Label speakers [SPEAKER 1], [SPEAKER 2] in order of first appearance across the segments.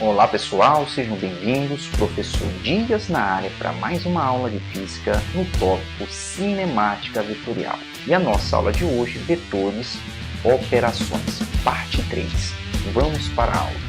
[SPEAKER 1] Olá pessoal, sejam bem-vindos, professor Dias na área para mais uma aula de física no tópico cinemática vetorial. E a nossa aula de hoje, vetores, operações, parte 3. Vamos para a aula.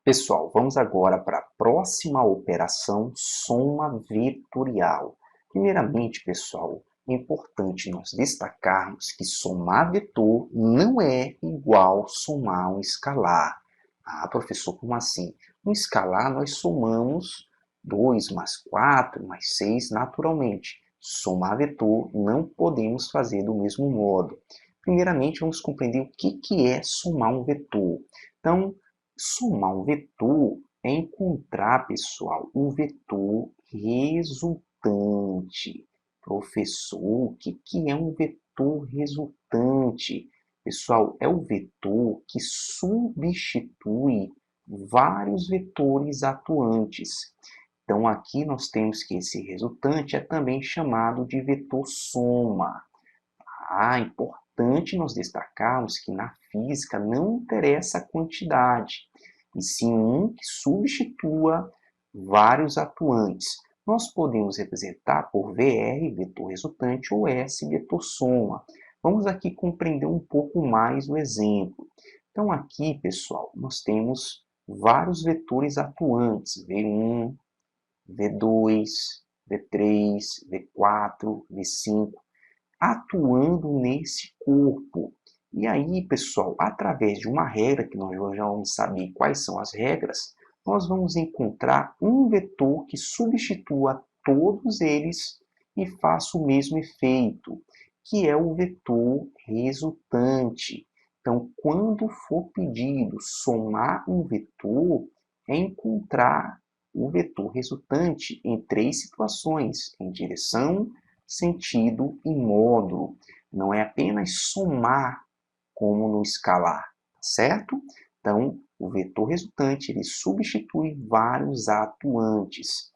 [SPEAKER 1] Pessoal, vamos agora para a próxima operação, soma vetorial. Primeiramente, pessoal, é importante nós destacarmos que somar vetor não é igual somar um escalar. Ah, professor, como assim? Um escalar nós somamos 2 mais 4 mais 6 naturalmente. Somar vetor não podemos fazer do mesmo modo. Primeiramente, vamos compreender o que é somar um vetor. Então, somar um vetor é encontrar, pessoal, o vetor resultante. Professor, o que é um vetor resultante? Pessoal, é o vetor que substitui vários vetores atuantes. Então, aqui nós temos que esse resultante é também chamado de vetor soma. Importante nós destacarmos que na física não interessa a quantidade, e sim um que substitua vários atuantes. Nós podemos representar por VR, vetor resultante, ou S, vetor soma. Vamos aqui compreender um pouco mais o exemplo. Então aqui, pessoal, nós temos vários vetores atuantes, V1, V2, V3, V4, V5, atuando nesse corpo. E aí, pessoal, através de uma regra, que nós já vamos saber quais são as regras, nós vamos encontrar um vetor que substitua todos eles e faça o mesmo efeito, que é o vetor resultante. Então, quando for pedido somar um vetor, é encontrar o vetor resultante em 3 situações, em direção, sentido e módulo. Não é apenas somar como no escalar, certo? Então, o vetor resultante ele substitui vários atuantes.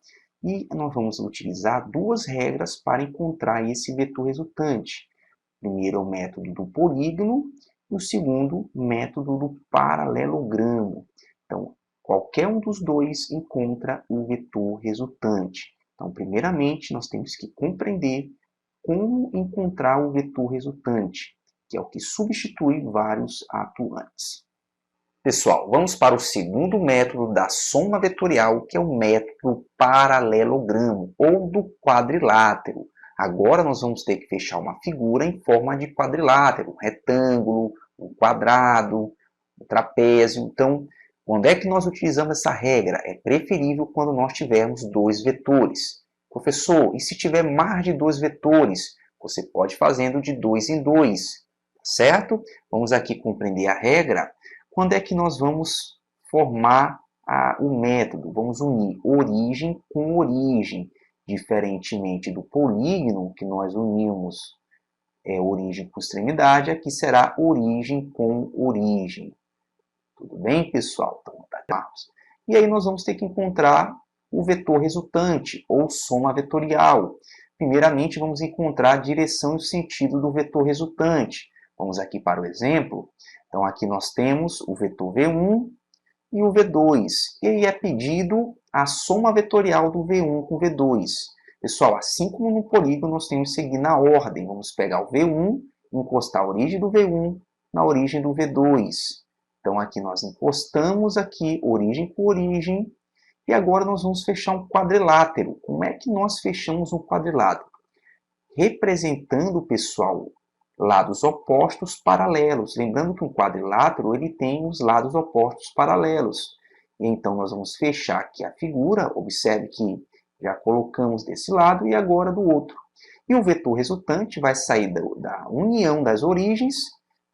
[SPEAKER 1] E nós vamos utilizar 2 regras para encontrar esse vetor resultante. Primeiro é o método do polígono e o segundo, método do paralelogramo. Então, qualquer um dos dois encontra o vetor resultante. Então, primeiramente, nós temos que compreender como encontrar o vetor resultante, que é o que substitui vários atuantes. Pessoal, vamos para o segundo método da soma vetorial, que é o método paralelogramo, ou do quadrilátero. Agora nós vamos ter que fechar uma figura em forma de quadrilátero, um retângulo, um quadrado, um trapézio. Então, quando é que nós utilizamos essa regra? É preferível quando nós tivermos 2 vetores. Professor, e se tiver mais de 2 vetores? Você pode fazendo de 2 em 2, certo? Vamos aqui compreender a regra. Quando é que nós vamos formar o método? Vamos unir origem com origem. Diferentemente do polígono, que nós unimos origem com extremidade, aqui será origem com origem. Tudo bem, pessoal? Então, e aí nós vamos ter que encontrar o vetor resultante, ou soma vetorial. Primeiramente, vamos encontrar a direção e o sentido do vetor resultante. Vamos aqui para o exemplo. Então, aqui nós temos o vetor V1 e o V2. E aí é pedido a soma vetorial do V1 com o V2. Pessoal, assim como no polígono, nós temos que seguir na ordem. Vamos pegar o V1, encostar a origem do V1 na origem do V2. Então, aqui nós encostamos aqui origem com origem. E agora nós vamos fechar um quadrilátero. Como é que nós fechamos um quadrilátero? Representando, pessoal, lados opostos paralelos. Lembrando que um quadrilátero ele tem os lados opostos paralelos. Então, nós vamos fechar aqui a figura. Observe que já colocamos desse lado e agora do outro. E o vetor resultante vai sair da união das origens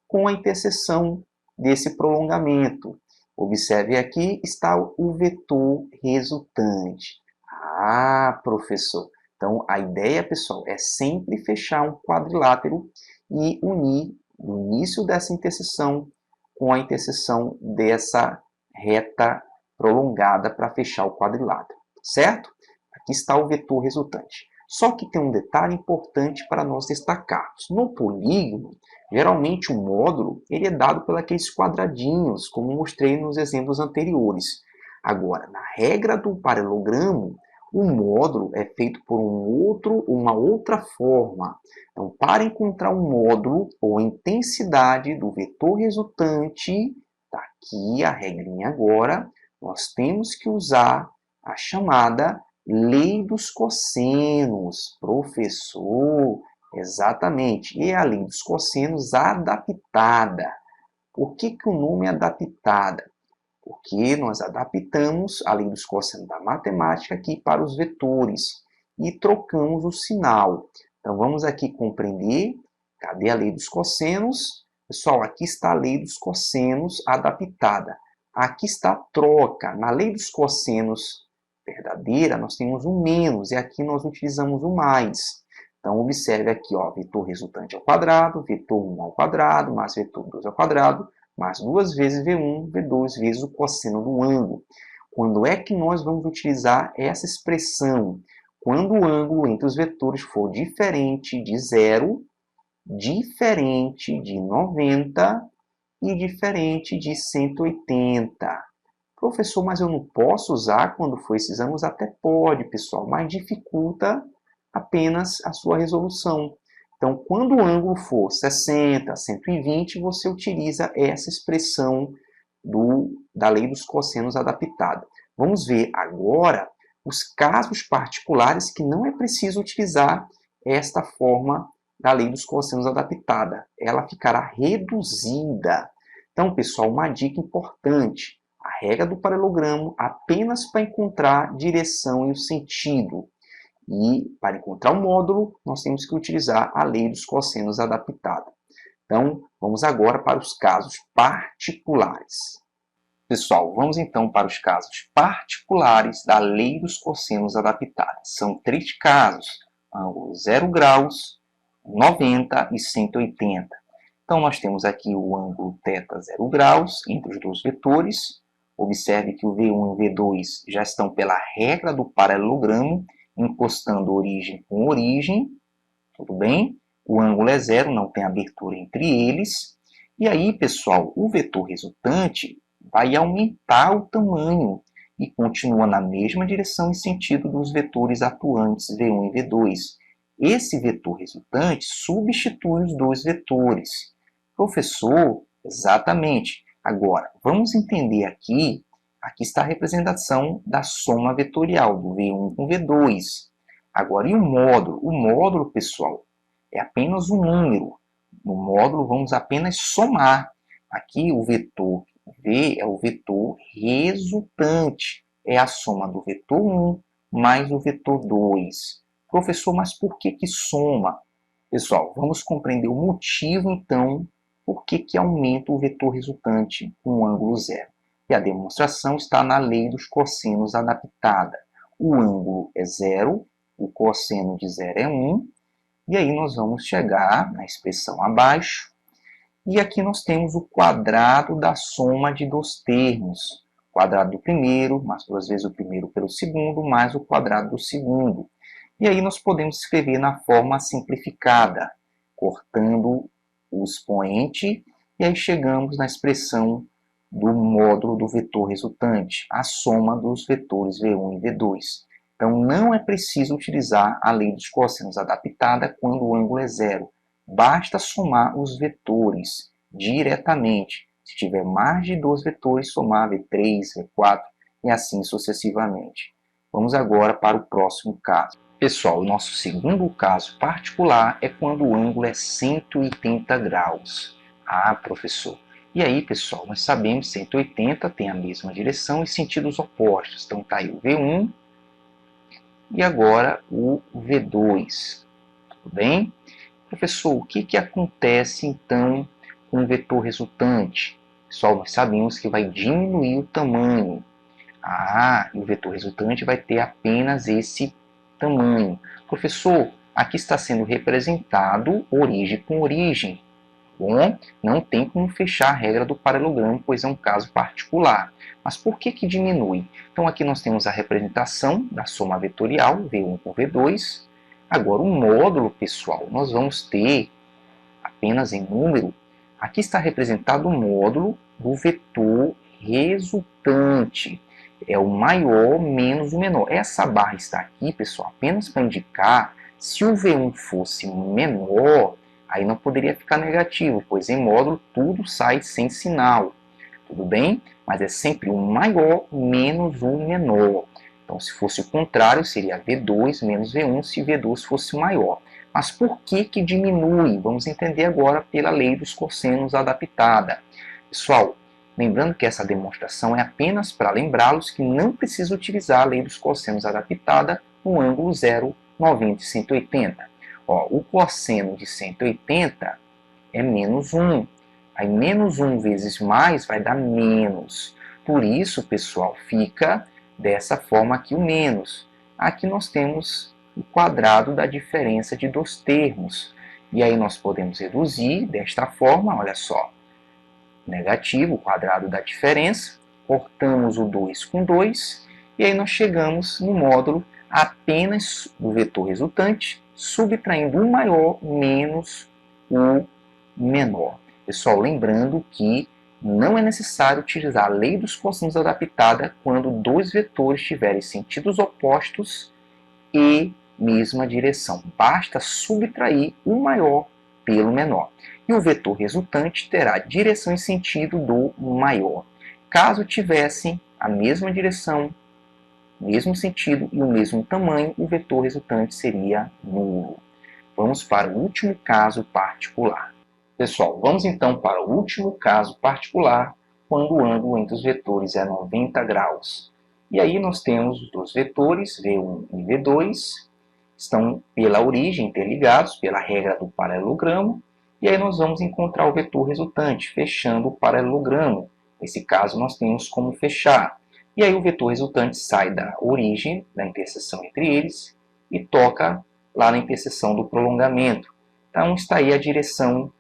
[SPEAKER 1] com a interseção desse prolongamento. Observe aqui está o vetor resultante. Professor. Então, a ideia, pessoal, é sempre fechar um quadrilátero e unir o início dessa interseção com a interseção dessa reta prolongada para fechar o quadrilátero, certo? Aqui está o vetor resultante. Só que tem um detalhe importante para nós destacarmos. No polígono, geralmente o módulo ele é dado por aqueles quadradinhos, como mostrei nos exemplos anteriores. Agora, na regra do paralelogramo, o módulo é feito por uma outra forma. Então, para encontrar um módulo ou a intensidade do vetor resultante, está aqui a regrinha agora, nós temos que usar a chamada lei dos cossenos. Professor, exatamente, e a lei dos cossenos adaptada. Por que o nome é adaptada? Porque nós adaptamos a lei dos cossenos da matemática aqui para os vetores e trocamos o sinal. Então vamos aqui compreender, cadê a lei dos cossenos? Pessoal, aqui está a lei dos cossenos adaptada. Aqui está a troca. Na lei dos cossenos verdadeira, nós temos um menos, e aqui nós utilizamos o mais. Então, observe aqui, ó, vetor resultante ao quadrado, vetor 1 ao quadrado, mais vetor 2 ao quadrado, mais 2 vezes V1, V2 vezes o cosseno do ângulo. Quando é que nós vamos utilizar essa expressão? Quando o ângulo entre os vetores for diferente de 0, diferente de 90 e diferente de 180. Professor, mas eu não posso usar quando for esses ângulos? Até pode, pessoal, mas dificulta apenas a sua resolução. Então, quando o ângulo for 60, 120, você utiliza essa expressão da lei dos cossenos adaptada. Vamos ver agora os casos particulares que não é preciso utilizar esta forma da lei dos cossenos adaptada. Ela ficará reduzida. Então, pessoal, uma dica importante. A regra do paralelogramo apenas para encontrar direção e o sentido. E para encontrar o módulo, nós temos que utilizar a lei dos cossenos adaptada. Então, vamos agora para os casos particulares. Pessoal, vamos então para os casos particulares da lei dos cossenos adaptada. São 3 casos, ângulo 0 graus, 90 e 180. Então, nós temos aqui o ângulo θ 0 graus entre os dois vetores. Observe que o V1 e o V2 já estão pela regra do paralelogramo, encostando origem com origem. Tudo bem? O ângulo é 0, não tem abertura entre eles. E aí, pessoal, o vetor resultante vai aumentar o tamanho e continua na mesma direção e sentido dos vetores atuantes V1 e V2. Esse vetor resultante substitui os dois vetores. Professor, exatamente. Agora, vamos entender aqui está a representação da soma vetorial do V1 com V2. Agora, e o módulo? O módulo, pessoal, é apenas um número. No módulo, vamos apenas somar. Aqui, o vetor V é o vetor resultante. É a soma do vetor 1 mais o vetor 2. Professor, mas por que soma? Pessoal, vamos compreender o motivo, então, por que aumenta o vetor resultante com o ângulo 0. E a demonstração está na lei dos cossenos adaptada. O ângulo é 0, o cosseno de 0 é 1, e aí nós vamos chegar na expressão abaixo, e aqui nós temos o quadrado da soma de 2 termos. O quadrado do primeiro, mais 2 vezes o primeiro pelo segundo, mais o quadrado do segundo. E aí nós podemos escrever na forma simplificada, cortando o expoente, e aí chegamos na expressão do módulo do vetor resultante, a soma dos vetores V1 e V2. Então, não é preciso utilizar a lei dos cossenos adaptada quando o ângulo é 0. Basta somar os vetores diretamente. Se tiver mais de 2 vetores, somar V3, V4 e assim sucessivamente. Vamos agora para o próximo caso. Pessoal, o nosso segundo caso particular é quando o ângulo é 180 graus. Ah, professor. E aí, pessoal, nós sabemos que 180 tem a mesma direção e sentidos opostos. Então, está aí o V1 e agora o V2. Tudo bem? Professor, o que acontece, então, com o vetor resultante? Pessoal, nós sabemos que vai diminuir o tamanho. Ah, e o vetor resultante vai ter apenas esse tamanho. Professor, aqui está sendo representado origem com origem. Bom, não tem como fechar a regra do paralelogramo, pois é um caso particular. Mas por que diminui? Então aqui nós temos a representação da soma vetorial, V1 com V2. Agora, o módulo, pessoal, nós vamos ter apenas em número. Aqui está representado o módulo do vetor resultante. É o maior menos o menor. Essa barra está aqui, pessoal, apenas para indicar se o V1 fosse menor, aí não poderia ficar negativo, pois em módulo tudo sai sem sinal. Tudo bem? Mas é sempre o maior menos o menor. Então, se fosse o contrário, seria V2 menos V1 se V2 fosse maior. Mas por que que diminui? Vamos entender agora pela lei dos cossenos adaptada. Pessoal, lembrando que essa demonstração é apenas para lembrá-los que não precisa utilizar a lei dos cossenos adaptada no ângulo 0, 90 e 180. Ó, o cosseno de 180 é menos 1. Aí menos 1 vezes mais vai dar menos. Por isso, pessoal, fica dessa forma aqui o menos. Aqui nós temos o quadrado da diferença de dois termos. E aí nós podemos reduzir desta forma, olha só. Negativo, o quadrado da diferença. Cortamos o 2 com 2. E aí nós chegamos no módulo apenas do vetor resultante, subtraindo o maior menos o menor. Pessoal, lembrando que não é necessário utilizar a lei dos cossenos adaptada quando dois vetores tiverem sentidos opostos e mesma direção. Basta subtrair o maior pelo menor. E o vetor resultante terá direção e sentido do maior. Caso tivessem a mesma direção, mesmo sentido e o mesmo tamanho, o vetor resultante seria nulo. Vamos para o último caso particular. Pessoal, vamos então para o último caso particular, quando o ângulo entre os vetores é 90 graus. E aí nós temos os dois vetores, V1 e V2, estão pela origem interligados, pela regra do paralelogramo, e aí nós vamos encontrar o vetor resultante, fechando o paralelogramo. Nesse caso, nós temos como fechar. E aí o vetor resultante sai da origem, da interseção entre eles, e toca lá na interseção do prolongamento. Então, está aí a direção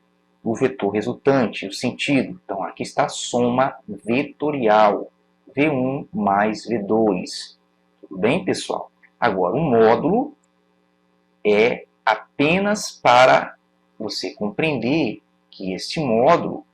[SPEAKER 1] do vetor resultante, o sentido. Então, aqui está a soma vetorial, V1 mais V2. Tudo bem, pessoal? Agora, o módulo é apenas para você compreender que este módulo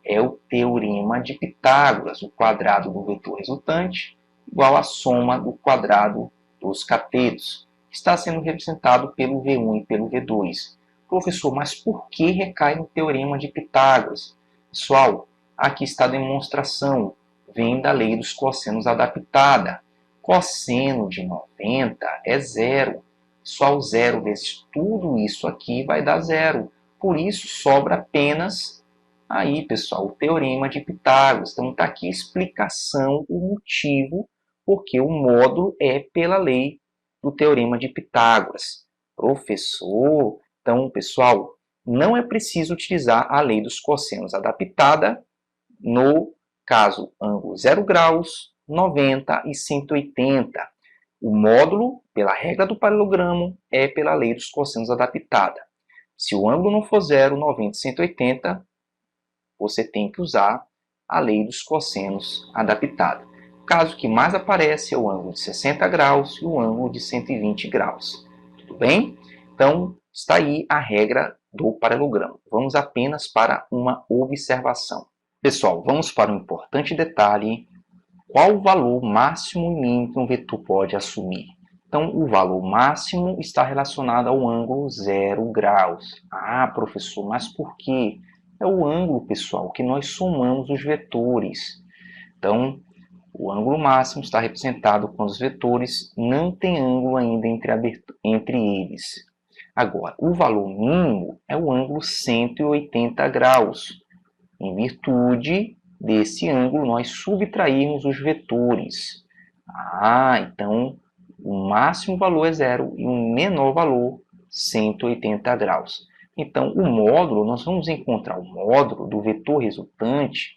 [SPEAKER 1] é o teorema de Pitágoras, o quadrado do vetor resultante igual à soma do quadrado dos catetos. Está sendo representado pelo V1 e pelo V2. Professor, mas por que recai no teorema de Pitágoras? Pessoal, aqui está a demonstração. Vem da lei dos cossenos adaptada. Cosseno de 90 é zero. Só o zero vezes tudo isso aqui vai dar zero. Por isso, sobra apenas aí, pessoal, o teorema de Pitágoras. Então, está aqui a explicação, o motivo porque o módulo é pela lei do teorema de Pitágoras. Professor, então, pessoal, não é preciso utilizar a lei dos cossenos adaptada no caso ângulo 0 graus, 90 e 180. O módulo, pela regra do paralelogramo, é pela lei dos cossenos adaptada. Se o ângulo não for 0, 90 e 180, você tem que usar a lei dos cossenos adaptada. O caso que mais aparece é o ângulo de 60 graus e o ângulo de 120 graus. Tudo bem? Então, está aí a regra do paralelogramo. Vamos apenas para uma observação. Pessoal, vamos para um importante detalhe. Qual o valor máximo e mínimo que um vetor pode assumir? Então, o valor máximo está relacionado ao ângulo 0 graus. Ah, professor, mas por quê? É o ângulo, pessoal, que nós somamos os vetores. Então, o ângulo máximo está representado quando os vetores não têm ângulo ainda entre eles. Agora, o valor mínimo é o ângulo 180 graus. Em virtude desse ângulo, nós subtrairmos os vetores. Ah, então o máximo valor é 0 e o menor valor 180 graus. Então, o módulo, nós vamos encontrar o módulo do vetor resultante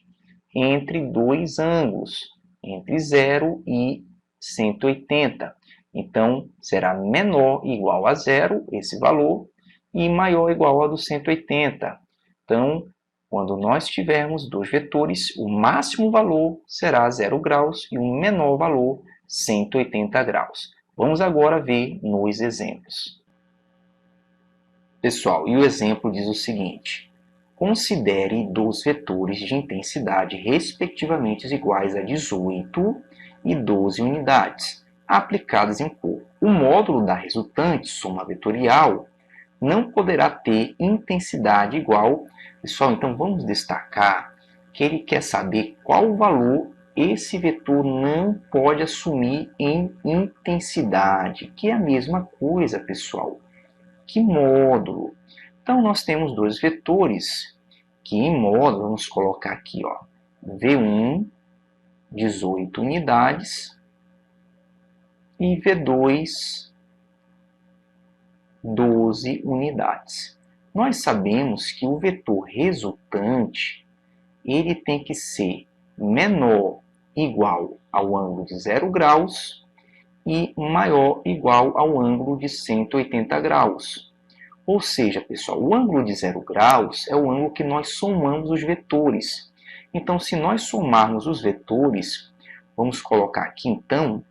[SPEAKER 1] entre dois ângulos, entre 0 e 180. Então, será menor ou igual a 0, esse valor, e maior ou igual ao do 180. Então, quando nós tivermos dois vetores, o máximo valor será 0 graus e o menor valor 180 graus. Vamos agora ver nos exemplos. Pessoal, e o exemplo diz o seguinte: considere dos vetores de intensidade respectivamente iguais a 18 e 12 unidades, aplicadas em um corpo. O módulo da resultante soma vetorial não poderá ter intensidade igual. Pessoal, então vamos destacar que ele quer saber qual valor esse vetor não pode assumir em intensidade, que é a mesma coisa, pessoal, que módulo. Então, nós temos dois vetores que em módulo, vamos colocar aqui, ó, V1, 18 unidades, e V2, 12 unidades. Nós sabemos que o vetor resultante ele tem que ser menor igual ao ângulo de 0 graus e maior igual ao ângulo de 180 graus. Ou seja, pessoal, o ângulo de 0 graus é o ângulo que nós somamos os vetores. Então, se nós somarmos os vetores, vamos colocar aqui, então,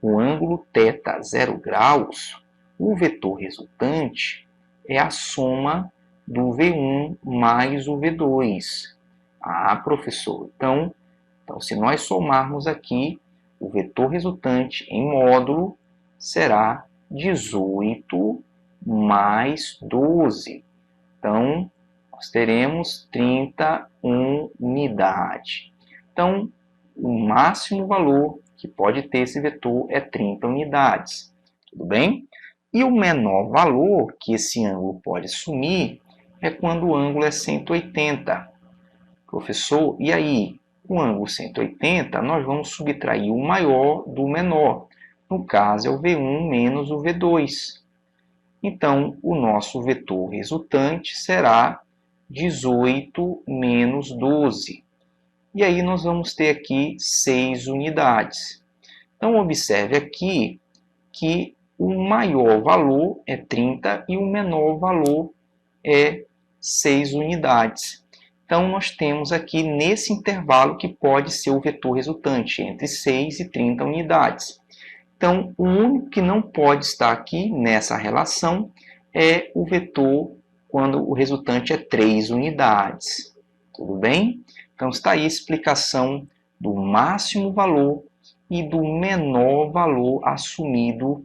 [SPEAKER 1] o ângulo θ 0 graus, o vetor resultante é a soma do V1 mais o V2. Ah, professor, então se nós somarmos aqui, o vetor resultante em módulo será 18 mais 12. Então, nós teremos 31 unidades. Então, o máximo valor que pode ter esse vetor é 30 unidades. Tudo bem? E o menor valor que esse ângulo pode assumir é quando o ângulo é 180. Professor, e aí? O ângulo 180, nós vamos subtrair o maior do menor. No caso, é o V1 menos o V2. Então, o nosso vetor resultante será 18 menos 12. E aí nós vamos ter aqui 6 unidades. Então, observe aqui que o maior valor é 30 e o menor valor é 6 unidades. Então, nós temos aqui nesse intervalo que pode ser o vetor resultante, entre 6 e 30 unidades. Então, o único que não pode estar aqui nessa relação é o vetor quando o resultante é 3 unidades. Tudo bem? Então, está aí a explicação do máximo valor e do menor valor assumido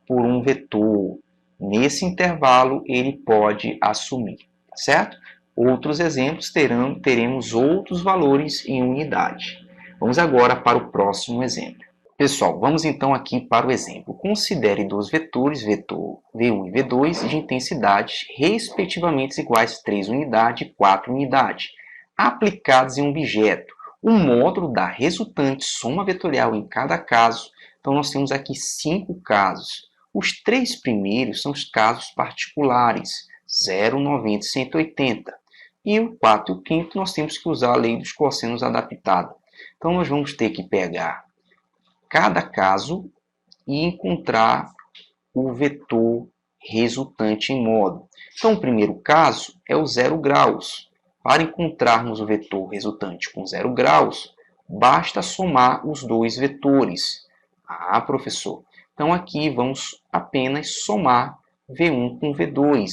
[SPEAKER 1] por um vetor. Nesse intervalo, ele pode assumir, certo? Outros exemplos teremos outros valores em unidade. Vamos agora para o próximo exemplo. Pessoal, vamos então aqui para o exemplo. Considere dos vetores, vetor V1 e V2, de intensidade respectivamente iguais a 3 unidades e 4 unidades, aplicados em um objeto. O módulo da resultante soma vetorial em cada caso. Então, nós temos aqui 5 casos. Os 3 primeiros são os casos particulares, 0, 90 e 180. E o 4 e o 5 nós temos que usar a lei dos cossenos adaptada. Então, nós vamos ter que pegar cada caso e encontrar o vetor resultante em módulo. Então, o primeiro caso é o 0 graus. Para encontrarmos o vetor resultante com 0 graus, basta somar os dois vetores. Ah, professor, então aqui vamos apenas somar V1 com V2.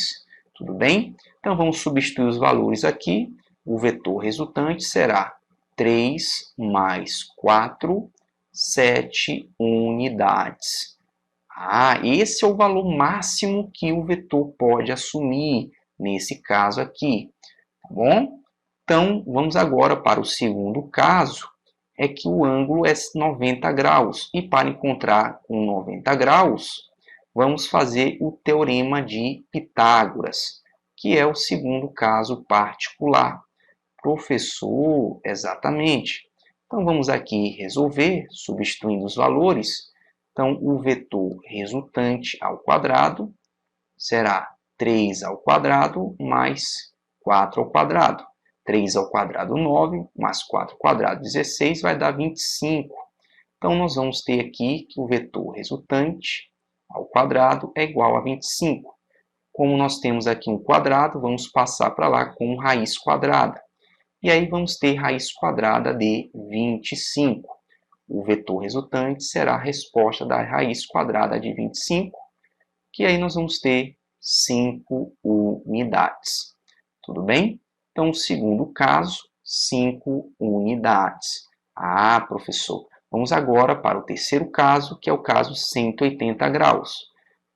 [SPEAKER 1] Tudo bem? Então, vamos substituir os valores aqui. O vetor resultante será 3 mais 4, 7 unidades. Ah, esse é o valor máximo que o vetor pode assumir nesse caso aqui. Tá bom? Então, vamos agora para o segundo caso, é que o ângulo é 90 graus. E para encontrar com 90 graus, vamos fazer o teorema de Pitágoras, que é o segundo caso particular. Professor, exatamente. Então, vamos aqui resolver, substituindo os valores. Então, o vetor resultante ao quadrado será 3 ao quadrado mais 4 ao quadrado. 3 ao quadrado, 9, mais 4 ao quadrado, 16, vai dar 25. Então, nós vamos ter aqui que o vetor resultante ao quadrado é igual a 25. Como nós temos aqui um quadrado, vamos passar para lá com raiz quadrada. E aí vamos ter raiz quadrada de 25. O vetor resultante será a resposta da raiz quadrada de 25, que aí nós vamos ter 5 unidades. Tudo bem? Então, o segundo caso, 5 unidades. Ah, professor, vamos agora para o terceiro caso, que é o caso 180 graus.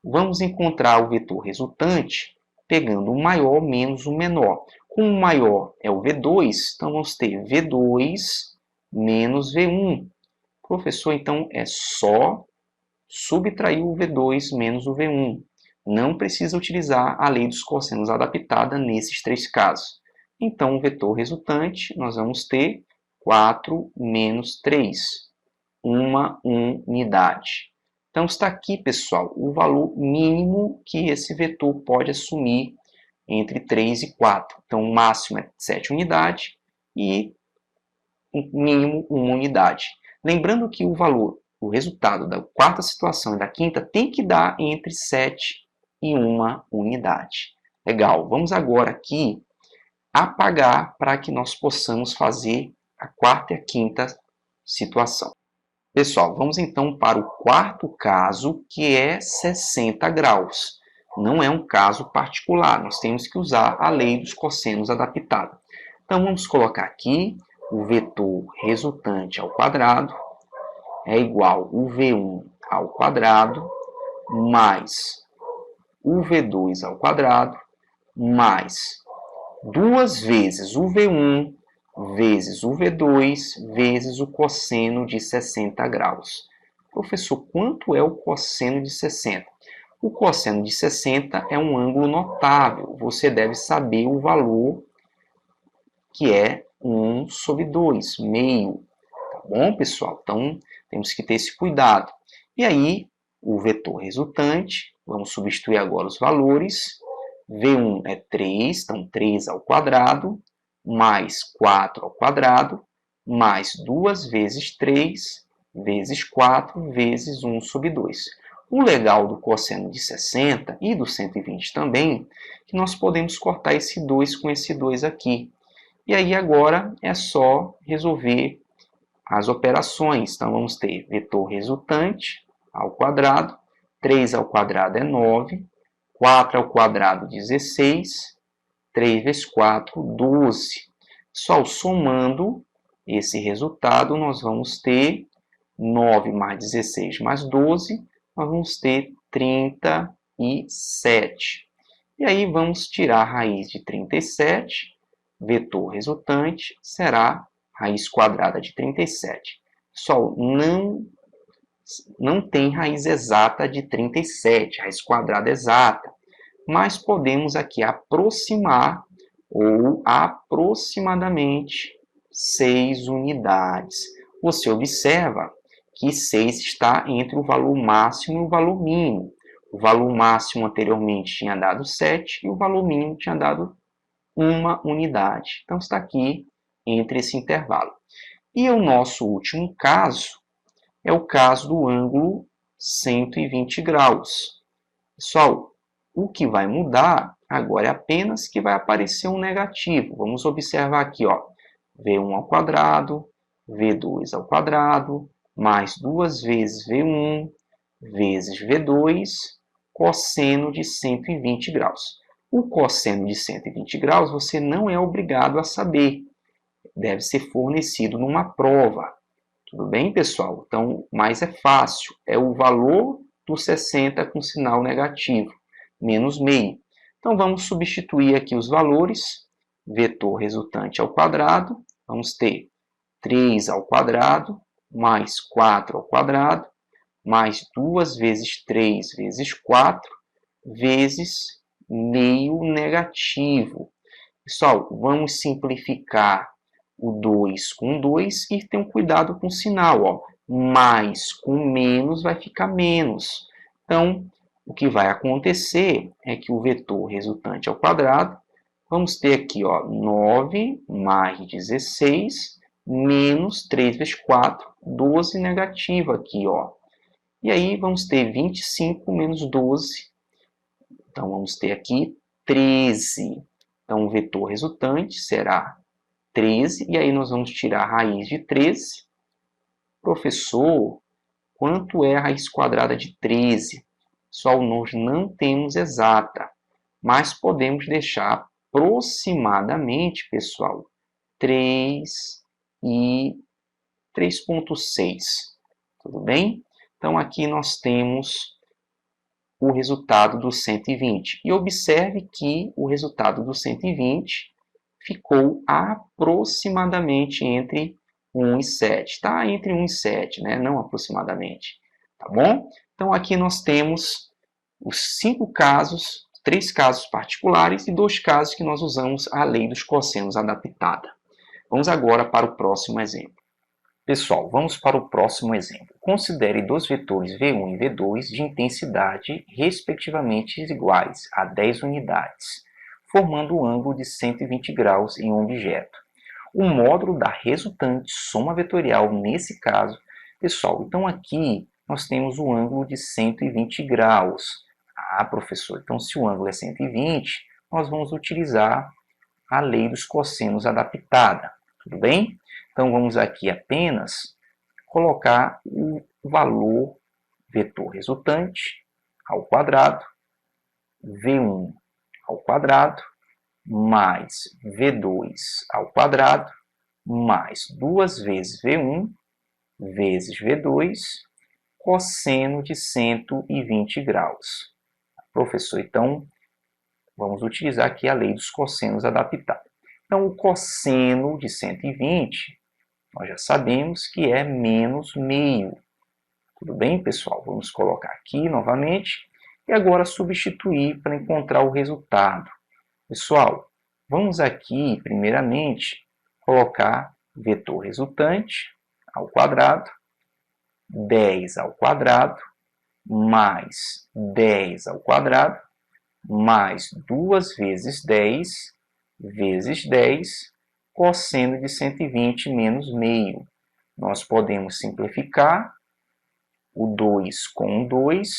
[SPEAKER 1] Vamos encontrar o vetor resultante pegando o maior menos o menor. Como o maior é o V2, então vamos ter V2 menos V1. Professor, então é só subtrair o V2 menos o V1. Não precisa utilizar a lei dos cossenos adaptada nesses três casos. Então, o vetor resultante, nós vamos ter 4 menos 3, uma unidade. Então, está aqui, pessoal, o valor mínimo que esse vetor pode assumir entre 3 e 4. Então, o máximo é 7 unidades e o mínimo 1 unidade. Lembrando que o resultado da quarta situação e da quinta tem que dar entre 7 e 1 unidade. Legal, vamos agora aqui apagar para que nós possamos fazer a quarta e a quinta situação. Pessoal, vamos então para o quarto caso, que é 60 graus. Não é um caso particular, nós temos que usar a lei dos cossenos adaptada. Então, vamos colocar aqui o vetor resultante ao quadrado é igual o V1 ao quadrado mais o V2 ao quadrado mais 2 vezes o V1 vezes o V2 vezes o cosseno de 60 graus. Professor, quanto é o cosseno de 60? O cosseno de 60 é um ângulo notável. Você deve saber o valor que é 1 sobre 2, meio. Tá bom, pessoal? Então, temos que ter esse cuidado. E aí, o vetor resultante, vamos substituir agora os valores. V1 é 3, então 3 ao quadrado, mais 4 ao quadrado, mais 2 vezes 3, vezes 4, vezes 1 sobre 2. O legal do cosseno de 60 e do 120 também, que nós podemos cortar esse 2 com esse 2 aqui. E aí agora é só resolver as operações. Então vamos ter vetor resultante ao quadrado, 3 ao quadrado é 9, 4 ao quadrado 16, 3 vezes 4, 12. Só somando esse resultado, nós vamos ter 9 mais 16 mais 12, nós vamos ter 37. E aí vamos tirar a raiz de 37, vetor resultante será raiz quadrada de 37. Pessoal, não tem raiz exata de 37, raiz quadrada exata, mas podemos aqui aproximar ou aproximadamente 6 unidades. Você observa que 6 está entre o valor máximo e o valor mínimo. O valor máximo anteriormente tinha dado 7 e o valor mínimo tinha dado 1 unidade. Então, está aqui entre esse intervalo. E o nosso último caso é o caso do ângulo 120 graus. Pessoal, o que vai mudar agora é apenas que vai aparecer um negativo. Vamos observar aqui, ó, V1 ao quadrado, V2 ao quadrado, mais 2 vezes V1 vezes V2, cosseno de 120 graus. O cosseno de 120 graus você não é obrigado a saber. Deve ser fornecido numa prova. Tudo bem, pessoal? Então, mais é fácil. É o valor do 60 com sinal negativo, menos meio. Então, vamos substituir aqui os valores. Vetor resultante ao quadrado. Vamos ter 3 ao quadrado, mais 4 ao quadrado, mais 2 vezes 3 vezes 4, vezes meio negativo. Pessoal, vamos simplificar o 2 com 2 e ter um cuidado com o sinal. Ó. Mais com menos vai ficar menos. Então, o que vai acontecer é que o vetor resultante ao quadrado, vamos ter aqui ó, 9 mais 16 menos 3 vezes 4, 12 negativo aqui. Ó. E aí vamos ter 25 menos 12. Então, vamos ter aqui 13. Então, o vetor resultante será 13, e aí nós vamos tirar a raiz de 13. Professor, quanto é a raiz quadrada de 13? Só nós não temos exata. mas podemos deixar aproximadamente, pessoal, 3 e 3,6. Tudo bem? Então, aqui nós temos o resultado do 120. E observe que o resultado do 120 ficou aproximadamente entre 1 e 7. Está entre 1 e 7, né? Não aproximadamente. Tá bom? Então, aqui nós temos os 5 casos, 3 casos particulares e 2 casos que nós usamos a lei dos cossenos adaptada. Vamos agora para o próximo exemplo. Pessoal, vamos para o próximo exemplo. Considere dois vetores V1 e V2 de intensidade respectivamente iguais a 10 unidades, formando um ângulo de 120 graus em um objeto. O módulo da resultante soma vetorial nesse caso, pessoal, então aqui nós temos o ângulo de 120 graus. Ah, professor, então se o ângulo é 120, nós vamos utilizar a lei dos cossenos adaptada, tudo bem? Então, vamos aqui apenas colocar o valor vetor resultante ao quadrado, V1 ao quadrado, mais V2 ao quadrado, mais 2 vezes V1 vezes V2, cosseno de 120 graus. Professor, então, vamos utilizar aqui a lei dos cossenos adaptada. Então, o cosseno de 120, nós já sabemos que é menos meio. Tudo bem, pessoal? Vamos colocar aqui novamente e agora substituir para encontrar o resultado. Pessoal, vamos aqui, primeiramente, colocar vetor resultante ao quadrado, 10 ao quadrado, mais 10 ao quadrado, mais 2 vezes 10 vezes 10, cosseno de 120 menos meio. Nós podemos simplificar o 2 com 2,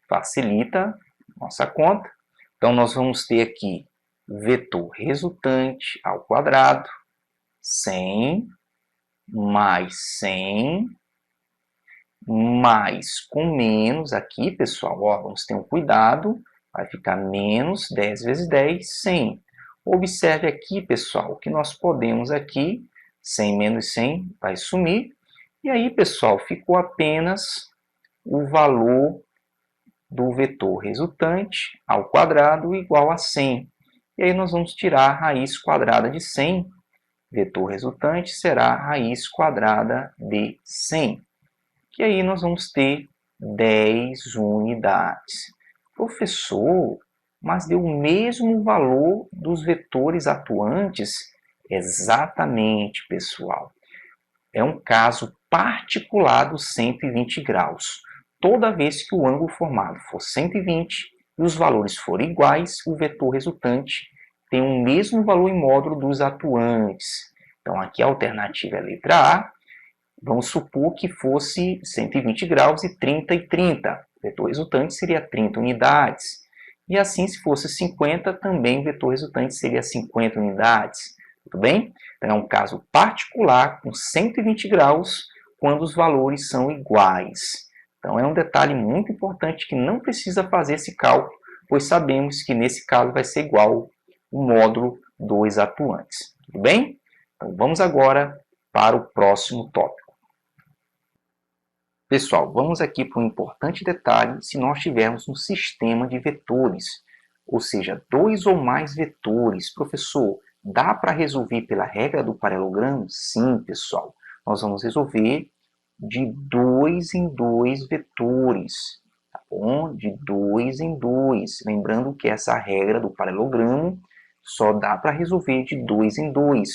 [SPEAKER 1] facilita nossa conta. Então, nós vamos ter aqui vetor resultante ao quadrado, 100, mais 100, mais com menos, aqui, pessoal, ó, vamos ter um cuidado, vai ficar menos 10 vezes 10, 100. Observe aqui, pessoal, que nós podemos aqui, 100 menos 100 vai sumir. E aí, pessoal, ficou apenas o valor do vetor resultante ao quadrado igual a 100. E aí nós vamos tirar a raiz quadrada de 100. Vetor resultante será a raiz quadrada de 100. E aí nós vamos ter 10 unidades. Professor, mas deu o mesmo valor dos vetores atuantes? Exatamente, pessoal. É um caso particular dos 120 graus. Toda vez que o ângulo formado for 120 e os valores forem iguais, o vetor resultante tem o mesmo valor em módulo dos atuantes. Então, aqui a alternativa é a letra A. Vamos supor que fosse 120 graus e 30 e 30. O vetor resultante seria 30 unidades. E assim, se fosse 50, também o vetor resultante seria 50 unidades. Tudo bem? Então, é um caso particular com 120 graus quando os valores são iguais. Então, é um detalhe muito importante que não precisa fazer esse cálculo, pois sabemos que nesse caso vai ser igual o módulo dos atuantes. Tudo bem? Então, vamos agora para o próximo tópico. Pessoal, vamos aqui para um importante detalhe se nós tivermos um sistema de vetores, ou seja, 2 ou mais vetores. Professor, dá para resolver pela regra do paralelogramo? Sim, pessoal. Nós vamos resolver de 2 em 2 vetores, tá bom? De 2 em 2. Lembrando que essa regra do paralelogramo só dá para resolver de 2 em 2.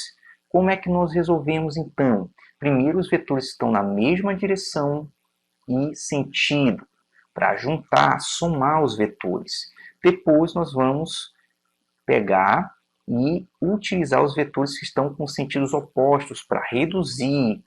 [SPEAKER 1] Como é que nós resolvemos, então? Primeiro, os vetores estão na mesma direção e sentido, para juntar, somar os vetores. Depois nós vamos pegar e utilizar os vetores que estão com sentidos opostos para reduzir.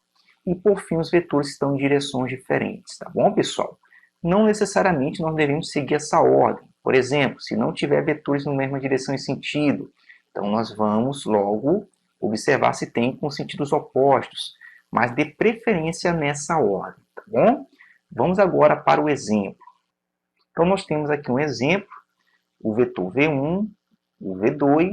[SPEAKER 1] E por fim, os vetores que estão em direções diferentes, tá bom, pessoal? Não necessariamente nós devemos seguir essa ordem. Por exemplo, se não tiver vetores na mesma direção e sentido, então nós vamos logo observar se tem com sentidos opostos, mas de preferência nessa ordem, tá bom? Vamos agora para o exemplo. Então, nós temos aqui um exemplo o vetor V1, o V2,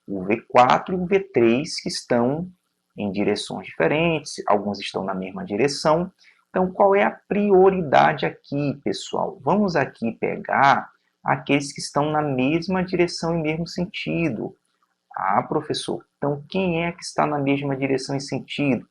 [SPEAKER 1] o V4 e o V3, que estão em direções diferentes, alguns estão na mesma direção. Então, qual é a prioridade aqui, pessoal? Vamos aqui pegar aqueles que estão na mesma direção e mesmo sentido. Ah, professor, então quem é que está na mesma direção e sentido?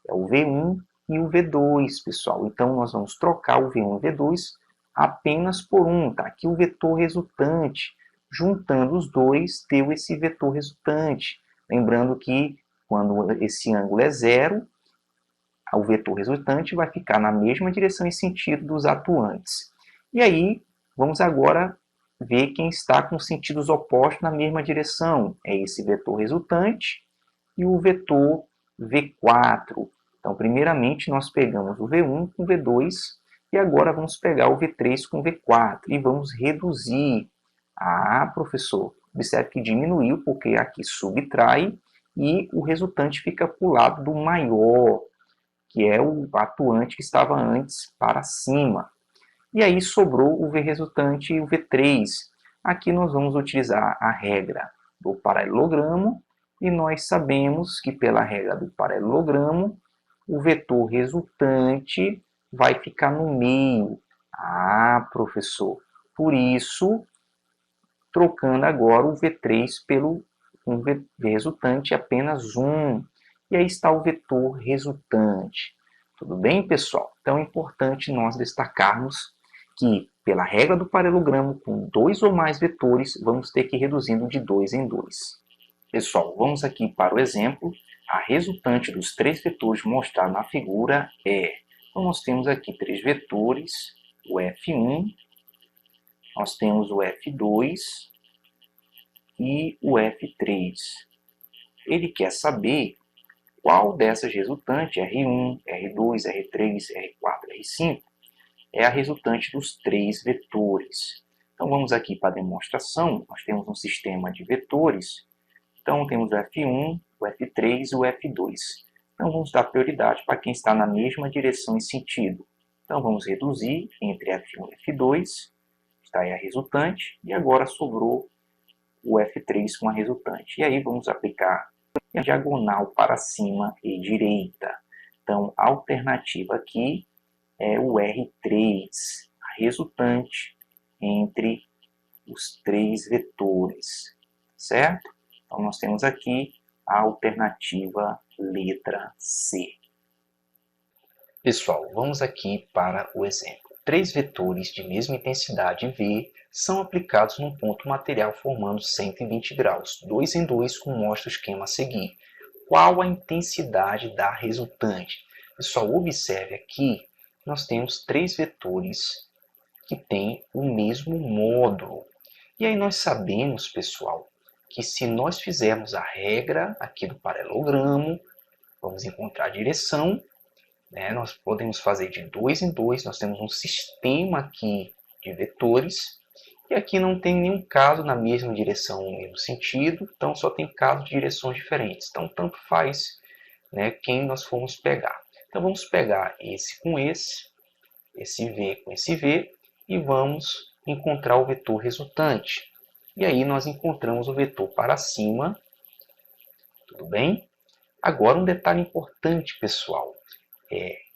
[SPEAKER 1] É o V1 e o V2, pessoal. Então, nós vamos trocar o V1 e o V2 apenas por um. Tá aqui o vetor resultante. Juntando os dois, deu esse vetor resultante. Lembrando que quando esse ângulo é zero, o vetor resultante vai ficar na mesma direção e sentido dos atuantes. E aí, vamos agora ver quem está com sentidos opostos na mesma direção. É esse vetor resultante e o vetor V4. Então, primeiramente, nós pegamos o V1 com o V2 e agora vamos pegar o V3 com o V4 e vamos reduzir. Ah, professor, observe que diminuiu porque aqui subtrai e o resultante fica para o lado do maior, que é o atuante que estava antes para cima. E aí sobrou o V resultante e o V3. Aqui nós vamos utilizar a regra do paralelogramo e nós sabemos que pela regra do paralelogramo o vetor resultante vai ficar no meio. Ah, professor, por isso, trocando agora o V3 pelo um V resultante apenas 1. E aí está o vetor resultante. Tudo bem, pessoal? Então é importante nós destacarmos que, pela regra do paralelogramo, com dois ou mais vetores, vamos ter que ir reduzindo de 2 em 2. Pessoal, vamos aqui para o exemplo. A resultante dos três vetores mostrados na figura é... Então, nós temos aqui três vetores, o F1, nós temos o F2 e o F3. Ele quer saber qual dessas resultantes, R1, R2, R3, R4, R5, é a resultante dos três vetores. Então vamos aqui para a demonstração. Nós temos um sistema de vetores. Então temos o F1, o F3 e o F2. Então vamos dar prioridade para quem está na mesma direção e sentido. Então vamos reduzir entre F1 e F2. Está aí a resultante. E agora sobrou o F3 com a resultante. E aí vamos aplicar a diagonal para cima e direita. Então a alternativa aqui é o R3, a resultante entre os três vetores, certo? Então nós temos aqui a alternativa letra C. Pessoal, vamos aqui para o exemplo. Três vetores de mesma intensidade V são aplicados num ponto material formando 120 graus, 2 em 2, como mostra o esquema a seguir. Qual a intensidade da resultante? Pessoal, observe aqui, nós temos três vetores que têm o mesmo módulo. E aí nós sabemos, pessoal, que se nós fizermos a regra aqui do paralelogramo, vamos encontrar a direção, nós podemos fazer de 2 em 2, nós temos um sistema aqui de vetores, e aqui não tem nenhum caso na mesma direção, no mesmo sentido, então só tem casos de direções diferentes. Então, tanto faz quem nós formos pegar. Então, vamos pegar esse com esse V com esse V, e vamos encontrar o vetor resultante. E aí nós encontramos o vetor para cima, tudo bem? Agora um detalhe importante, pessoal.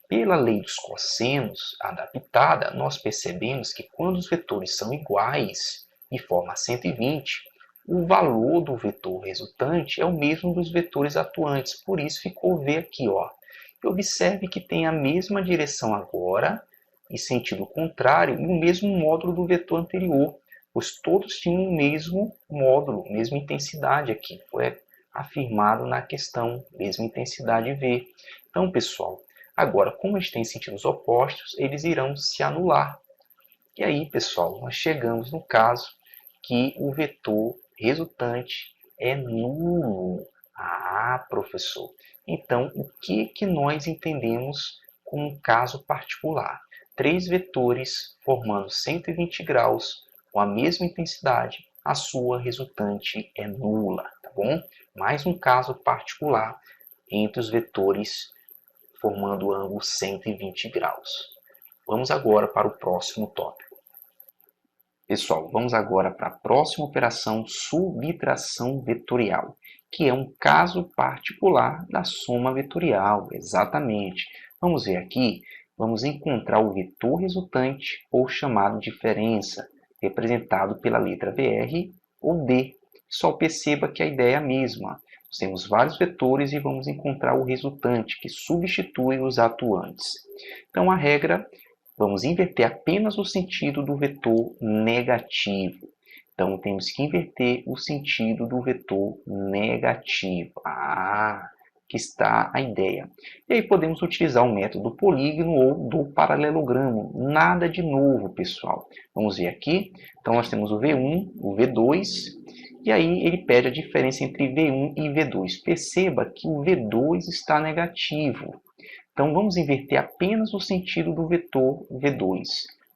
[SPEAKER 1] Pela lei dos cossenos adaptada, nós percebemos que quando os vetores são iguais e formam 120, o valor do vetor resultante é o mesmo dos vetores atuantes. Por isso ficou V aqui. E observe que tem a mesma direção agora, e sentido contrário, e o mesmo módulo do vetor anterior, pois todos tinham o mesmo módulo, mesma intensidade aqui. Foi afirmado na questão, mesma intensidade V. Então, pessoal, agora, como eles têm sentidos opostos, eles irão se anular. E aí, pessoal, nós chegamos no caso que o vetor resultante é nulo. Ah, professor! Então, o que nós entendemos com um caso particular? Três vetores formando 120 graus com a mesma intensidade, a sua resultante é nula, tá bom? Mais um caso particular entre os vetores formando o ângulo 120 graus. Vamos agora para o próximo tópico. Pessoal, vamos agora para a próxima operação, subtração vetorial, que é um caso particular da soma vetorial, exatamente. Vamos ver aqui, vamos encontrar o vetor resultante, ou chamado diferença, representado pela letra VR ou D. Só perceba que a ideia é a mesma. Nós temos vários vetores e vamos encontrar o resultante, que substitui os atuantes. Então, a regra, vamos inverter apenas o sentido do vetor negativo. Então, temos que inverter o sentido do vetor negativo. Aqui está a ideia. E aí podemos utilizar o método do polígono ou do paralelogramo. Nada de novo, pessoal. Vamos ver aqui. Então, nós temos o V1, o V2, e aí ele pede a diferença entre V1 e V2. Perceba que o V2 está negativo. Então, vamos inverter apenas o sentido do vetor V2.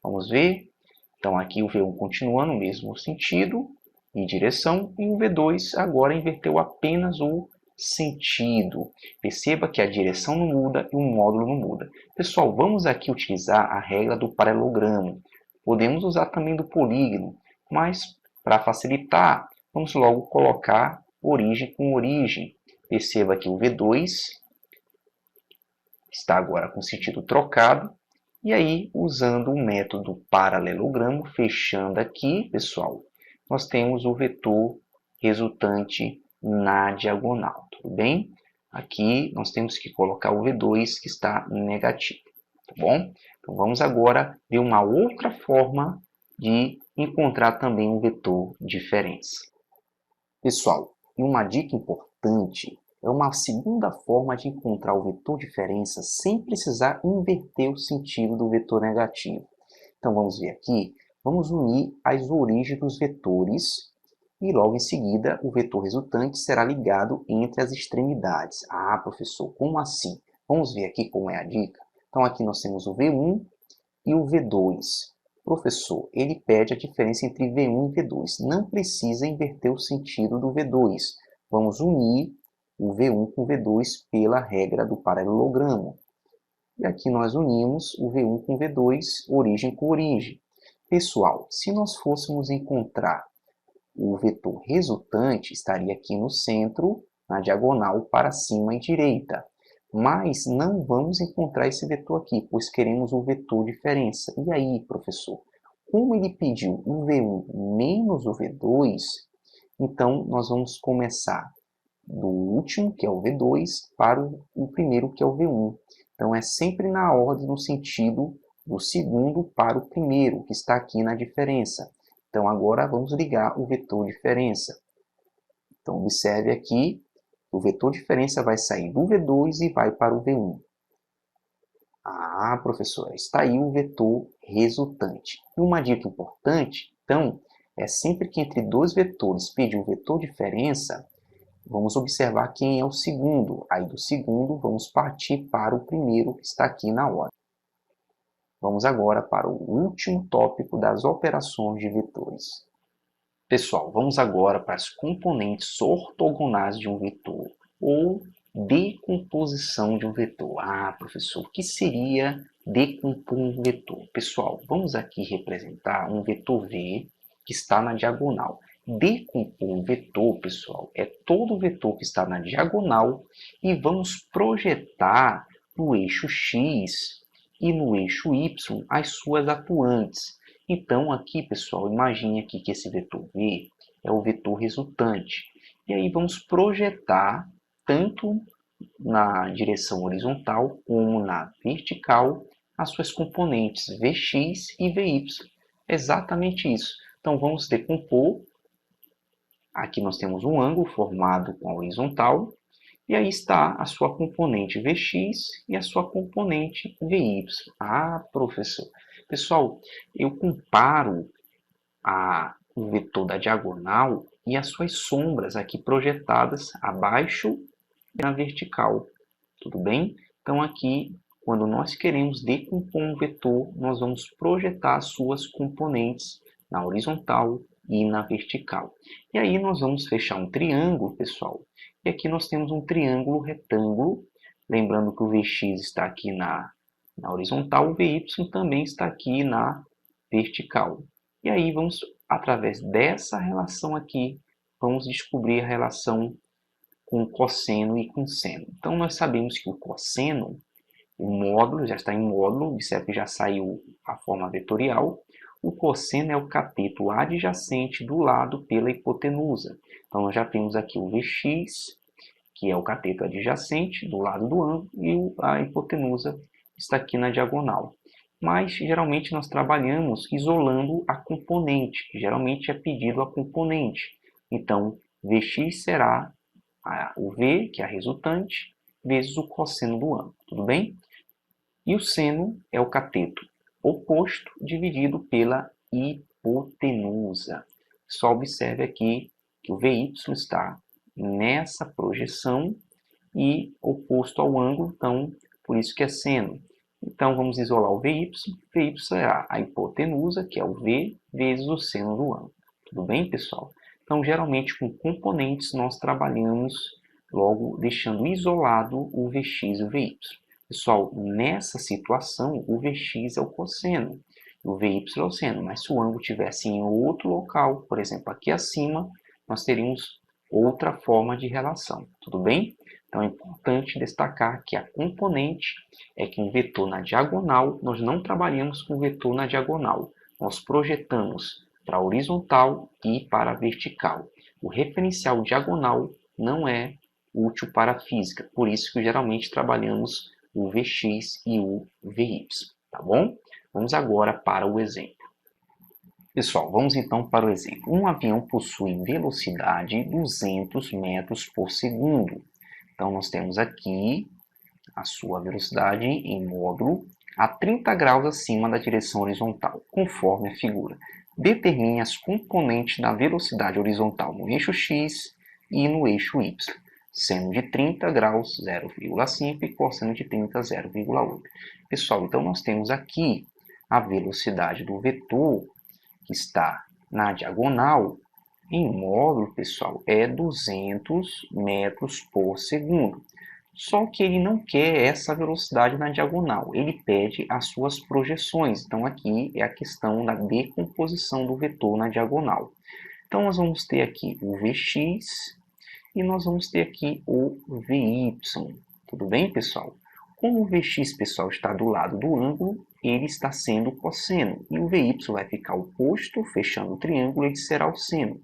[SPEAKER 1] Vamos ver? Então, aqui o V1 continua no mesmo sentido e direção, e o V2 agora inverteu apenas o sentido. Perceba que a direção não muda e o módulo não muda. Pessoal, vamos aqui utilizar a regra do paralelogramo. Podemos usar também do polígono, mas para facilitar, vamos logo colocar origem com origem. Perceba que o V2 está agora com sentido trocado. E aí, usando o método paralelogramo, fechando aqui, pessoal, nós temos o vetor resultante na diagonal, tudo bem? Aqui nós temos que colocar o V2 que está negativo, tá bom? Então vamos agora ver uma outra forma de encontrar também um vetor diferença. Pessoal, uma dica importante é uma segunda forma de encontrar o vetor diferença sem precisar inverter o sentido do vetor negativo. Então vamos ver aqui, vamos unir as origens dos vetores e logo em seguida o vetor resultante será ligado entre as extremidades. Professor, como assim? Vamos ver aqui como é a dica. Então aqui nós temos o V1 e o V2. Professor, ele pede a diferença entre V1 e V2. Não precisa inverter o sentido do V2. Vamos unir o V1 com o V2 pela regra do paralelogramo. E aqui nós unimos o V1 com o V2, origem com origem. Pessoal, se nós fôssemos encontrar o vetor resultante, estaria aqui no centro, na diagonal para cima e direita. Mas não vamos encontrar esse vetor aqui, pois queremos o vetor diferença. E aí, professor? Como ele pediu o V1 menos o V2, então nós vamos começar do último, que é o V2, para o primeiro, que é o V1. Então, é sempre na ordem, no sentido do segundo para o primeiro, que está aqui na diferença. Então, agora vamos ligar o vetor diferença. Então, observe aqui, o vetor diferença vai sair do V2 e vai para o V1. Professora, está aí o vetor resultante. E uma dica importante, então, é sempre que entre dois vetores pedir o vetor diferença, vamos observar quem é o segundo. Aí do segundo, vamos partir para o primeiro, que está aqui na ordem. Vamos agora para o último tópico das operações de vetores. Pessoal, vamos agora para as componentes ortogonais de um vetor, ou decomposição de um vetor. Professor, o que seria decompor um vetor? Pessoal, vamos aqui representar um vetor V que está na diagonal. Decompor um vetor, pessoal, é todo vetor que está na diagonal e vamos projetar no eixo X e no eixo Y as suas atuantes. Então, aqui, pessoal, imagine aqui que esse vetor V é o vetor resultante. E aí vamos projetar tanto na direção horizontal como na vertical as suas componentes Vx e Vy. Exatamente isso. Então, vamos decompor. Aqui nós temos um ângulo formado com a horizontal. E aí está a sua componente Vx e a sua componente Vy. Professor. Pessoal, eu comparo o vetor da diagonal e as suas sombras aqui projetadas abaixo e na vertical. Tudo bem? Então aqui, quando nós queremos decompor um vetor, nós vamos projetar as suas componentes na horizontal e na vertical. E aí nós vamos fechar um triângulo, pessoal. E aqui nós temos um triângulo retângulo. Lembrando que o Vx está aqui na horizontal, o Vy também está aqui na vertical. E aí vamos, através dessa relação aqui, vamos descobrir a relação com cosseno e com seno. Então nós sabemos que o cosseno, o módulo, já está em módulo, observe que já saiu a forma vetorial. O cosseno é o cateto adjacente do lado pela hipotenusa. Então nós já temos aqui o Vx, que é o cateto adjacente do lado do ângulo, e a hipotenusa está aqui na diagonal. Mas geralmente nós trabalhamos isolando a componente, que geralmente é pedido a componente. Então Vx será o V, que é a resultante, vezes o cosseno do ângulo, tudo bem? E o seno é o cateto oposto dividido pela hipotenusa. Só observe aqui que o VY está nessa projeção e oposto ao ângulo, então por isso que é seno. Então vamos isolar o VY. VY será a hipotenusa, que é o V, vezes o seno do ângulo. Tudo bem, pessoal? Então geralmente com componentes nós trabalhamos logo deixando isolado o Vx e o Vy. Pessoal, nessa situação o Vx é o cosseno, o Vy é o seno, mas se o ângulo estivesse em outro local, por exemplo aqui acima, nós teríamos outra forma de relação, tudo bem? Então é importante destacar que a componente é que um vetor na diagonal, nós não trabalhamos com vetor na diagonal, nós projetamos para a horizontal e para a vertical. O referencial diagonal não é útil para a física, por isso que geralmente trabalhamos o Vx e o Vy, tá bom? Vamos agora para o exemplo. Pessoal, vamos então para o exemplo. Um avião possui velocidade 200 metros por segundo. Então, nós temos aqui a sua velocidade em módulo a 30 graus acima da direção horizontal, conforme a figura. Determine as componentes da velocidade horizontal no eixo x e no eixo y. Seno de 30 graus 0,5 e cosseno de 30 0,8. Pessoal, então nós temos aqui a velocidade do vetor que está na diagonal em módulo, pessoal, é 200 metros por segundo. Só que ele não quer essa velocidade na diagonal, ele pede as suas projeções. Então aqui é a questão da decomposição do vetor na diagonal. Então nós vamos ter aqui o Vx e nós vamos ter aqui o Vy. Tudo bem, pessoal? Como o Vx, pessoal, está do lado do ângulo, ele está sendo o cosseno. E o Vy vai ficar oposto, fechando o triângulo, ele será o seno.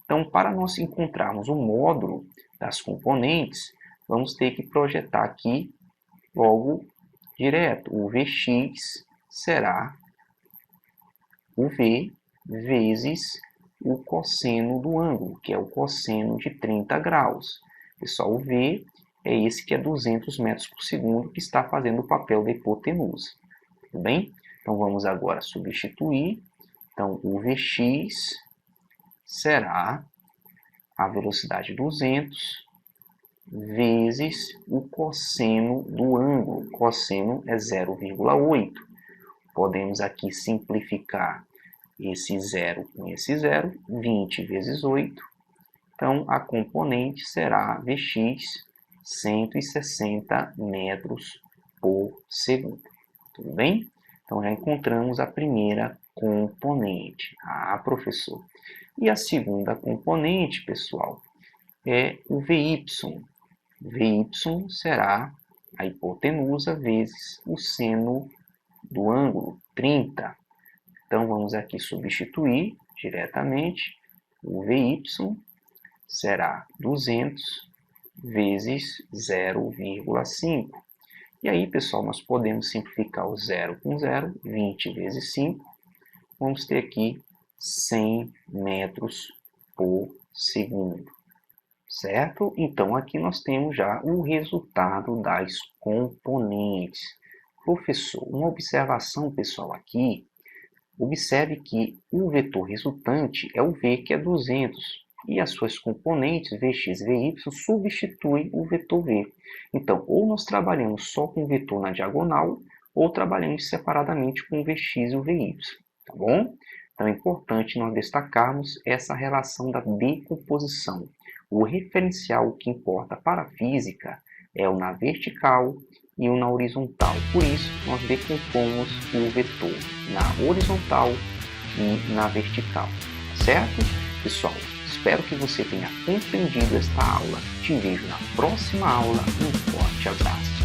[SPEAKER 1] Então, para nós encontrarmos o módulo das componentes, vamos ter que projetar aqui logo direto. O Vx será o V vezes o cosseno do ângulo, que é o cosseno de 30 graus. Pessoal, o V é esse que é 200 metros por segundo, que está fazendo o papel da hipotenusa. Tudo bem? Então, vamos agora substituir. Então, o Vx será a velocidade 200 vezes o cosseno do ângulo. Cosseno é 0,8. Podemos aqui simplificar esse 0 com esse 0, 20 vezes 8. Então, a componente será Vx 160 metros por segundo. Tudo bem? Então, já encontramos a primeira componente. Ah, professor. E a segunda componente, pessoal, é o Vy. Vy será a hipotenusa vezes o seno do ângulo, 30. Então, vamos aqui substituir diretamente. O Vy será 200 vezes 0,5. E aí, pessoal, nós podemos simplificar o 0 com 0, 20 vezes 5. Vamos ter aqui 100 metros por segundo. Certo? Então, aqui nós temos já o resultado das componentes. Professor, uma observação, pessoal, aqui. Observe que o vetor resultante é o V, que é 200, e as suas componentes, Vx e Vy, substituem o vetor V. Então, ou nós trabalhamos só com o vetor na diagonal, ou trabalhamos separadamente com o Vx e o Vy. Tá bom? Então, é importante nós destacarmos essa relação da decomposição. O referencial que importa para a física é o na vertical e o na horizontal. Por isso, nós decompomos o vetor na horizontal e na vertical, tá certo? Pessoal, espero que você tenha compreendido esta aula. Te vejo na próxima aula. Um forte abraço.